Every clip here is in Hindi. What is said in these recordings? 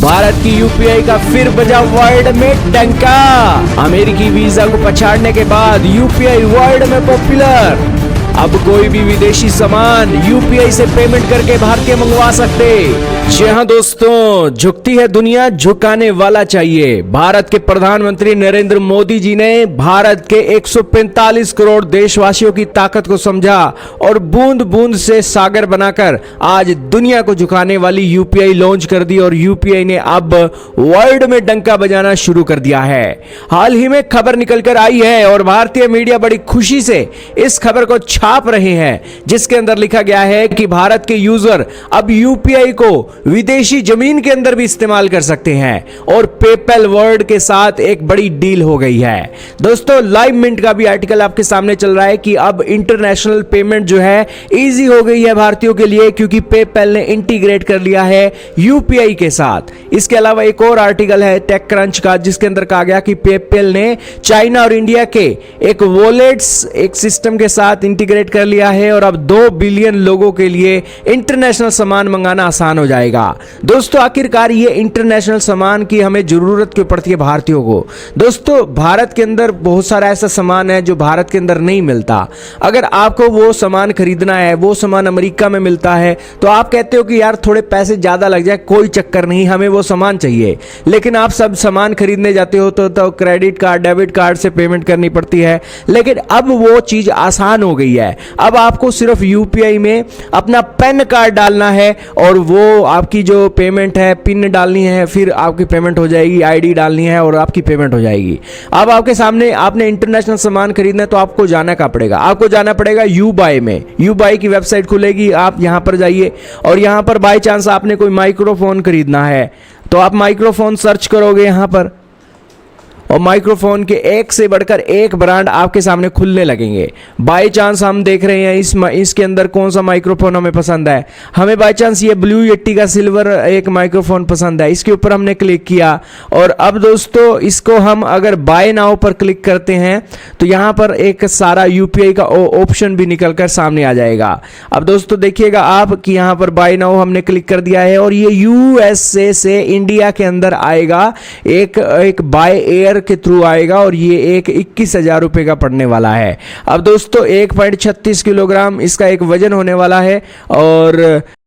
भारत की यूपीआई का फिर बजा वर्ल्ड में डंका। अमेरिकी वीजा को पछाड़ने के बाद यूपीआई वर्ल्ड में पॉपुलर। अब कोई भी विदेशी सामान यूपीआई से पेमेंट करके भारतीय मंगवा सकते। जी हाँ दोस्तों, झुकती है दुनिया, झुकाने वाला चाहिए। भारत के प्रधानमंत्री नरेंद्र मोदी जी ने भारत के 145 करोड़ देशवासियों की ताकत को समझा और बूंद बूंद से सागर बनाकर आज दुनिया को झुकाने वाली यूपीआई लॉन्च कर दी और यूपीआई ने अब वर्ल्ड में डंका बजाना शुरू कर दिया है। हाल ही में खबर निकलकर आई है और भारतीय मीडिया बड़ी खुशी से इस खबर को छाप रहे हैं, जिसके अंदर लिखा गया है कि भारत के यूजर अब यूपीआई को विदेशी जमीन के अंदर भी इस्तेमाल कर सकते हैं और पेपैल वर्ल्ड के साथ एक बड़ी डील हो गई है। दोस्तों, लाइव मिंट का भी आर्टिकल आपके सामने चल रहा है कि अब इंटरनेशनल पेमेंट जो है इजी हो गई है भारतीयों के लिए, क्योंकि पेपैल ने इंटीग्रेट कर लिया है यूपीआई के साथ। इसके अलावा एक और आर्टिकल है टेक क्रंच का, जिसके अंदर कहा गया कि पेपैल ने चाइना और इंडिया के एक वॉलेट्स एक सिस्टम के साथ इंटीग्रेट कर लिया है और अब 2 बिलियन लोगों के लिए इंटरनेशनल सामान मंगाना आसान हो जाएगा। दोस्तों, आखिरकार ये इंटरनेशनल सामान की हमें जरूरत क्यों पड़ती है भारतीयों को? दोस्तों, भारत के अंदर बहुत सारा ऐसा सामान है जो भारत के अंदर नहीं मिलता। अगर आपको वो सामान खरीदना है, वो सामान अमेरिका में मिलता है, तो आप कहते हो कि यार थोड़े पैसे ज्यादा लग जाए, कोई चक्कर नहीं, हमें वो सामान चाहिए। लेकिन आप सब सामान खरीदने जाते हो तो क्रेडिट कार्ड, डेबिट कार्ड से पेमेंट करनी पड़ती है। लेकिन अब वो चीज आसान हो गई है। अब आपको सिर्फ यूपीआई में अपना पैन कार्ड डालना है और वो आपकी जो पेमेंट है पिन डालनी है, फिर आपकी पेमेंट हो जाएगी, आईडी डालनी है और आपकी पेमेंट हो जाएगी। अब आपके सामने आपने इंटरनेशनल सामान खरीदना है तो आपको जाना कहाँ पड़ेगा? आपको जाना पड़ेगा यूबाई में। यूबाई की वेबसाइट खुलेगी, आप यहां पर जाइए और यहां पर बाय चांस आपने कोई माइक्रोफोन खरीदना है तो आप माइक्रोफोन सर्च करोगे यहां पर और माइक्रोफोन के एक से बढ़कर एक ब्रांड आपके सामने खुलने लगेंगे। बाय चांस हम देख रहे हैं इसके अंदर कौन सा माइक्रोफोन हमें पसंद है। हमें बाय चांस ये ब्लू येटी का सिल्वर एक माइक्रोफोन पसंद है, इसके ऊपर हमने क्लिक किया और अब दोस्तों इसको हम अगर बाय नाउ पर क्लिक करते हैं तो यहाँ पर एक सारा यूपीआई का ऑप्शन भी निकल कर सामने आ जाएगा। अब दोस्तों देखिएगा आप कि यहाँ पर बाय नाउ हमने क्लिक कर दिया है और ये यूएसए से इंडिया के अंदर आएगा, एक बाय एयर के थ्रू आएगा और ये एक 21,000 रुपए का पड़ने वाला है। अब दोस्तों 1.36 किलोग्राम इसका एक वजन होने वाला है और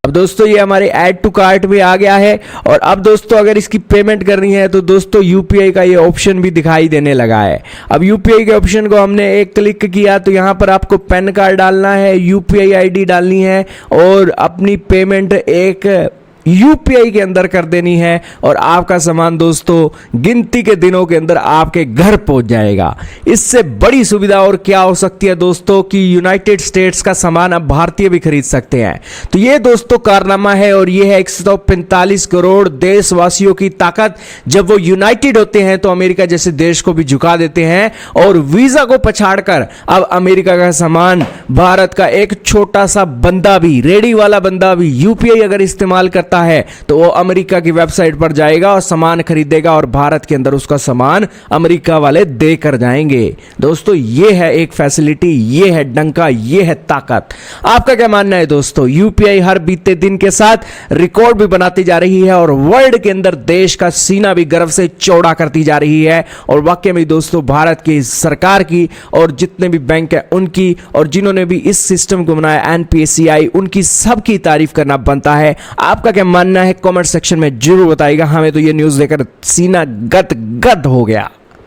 अब दोस्तों ये हमारे ऐड टू कार्ट में आ गया है। और अब दोस्तों अगर इसकी पेमेंट करनी है तो दोस्तों यूपीआई का ये ऑप्शन भी दिखाई देने लगा है। अब यूपीआई के ऑप्शन को हमने एक क्लिक किया तो यहाँ पर आपको पैन कार्ड डालना है, यूपीआई आईडी डालनी है और अपनी पेमेंट एक यूपीआई के अंदर कर देनी है और आपका सामान दोस्तों गिनती के दिनों के अंदर आपके घर पहुंच जाएगा। इससे बड़ी सुविधा और क्या हो सकती है दोस्तों कि यूनाइटेड स्टेट्स का सामान अब भारतीय भी खरीद सकते हैं। तो ये दोस्तों कारनामा है और ये है 145 करोड़ देशवासियों की ताकत। जब वो यूनाइटेड होते हैं तो अमेरिका जैसे देश को भी झुका देते हैं और वीजा को पछाड़कर अब अमेरिका का सामान भारत का एक छोटा सा बंदा भी, रेडी वाला बंदा भी यूपीआई अगर इस्तेमाल करता है तो वो अमेरिका की वेबसाइट पर जाएगा और सामान खरीदेगा और भारत के अंदर उसका सामान अमेरिका वाले देकर जाएंगे। दोस्तों ये है एक फैसिलिटी, ये है डंका, ये है ताकत। आपका क्या मानना है दोस्तों? यूपीआई हर बीते दिन के साथ रिकॉर्ड भी बनाती जा रही है और वर्ल्ड के अंदर देश का सीना भी गर्व से चौड़ा करती जा रही है। और वाकई में दोस्तों भारत की सरकार की और जितने भी बैंक है उनकी और जिन्होंने भी इस सिस्टम को बनाया एनपीसीआई, उनकी सबकी तारीफ करना बनता है। आपका क्या मानना है कमेंट सेक्शन में जरूर बताइएगा। हमें तो ये न्यूज़ देकर सीना गद गद हो गया।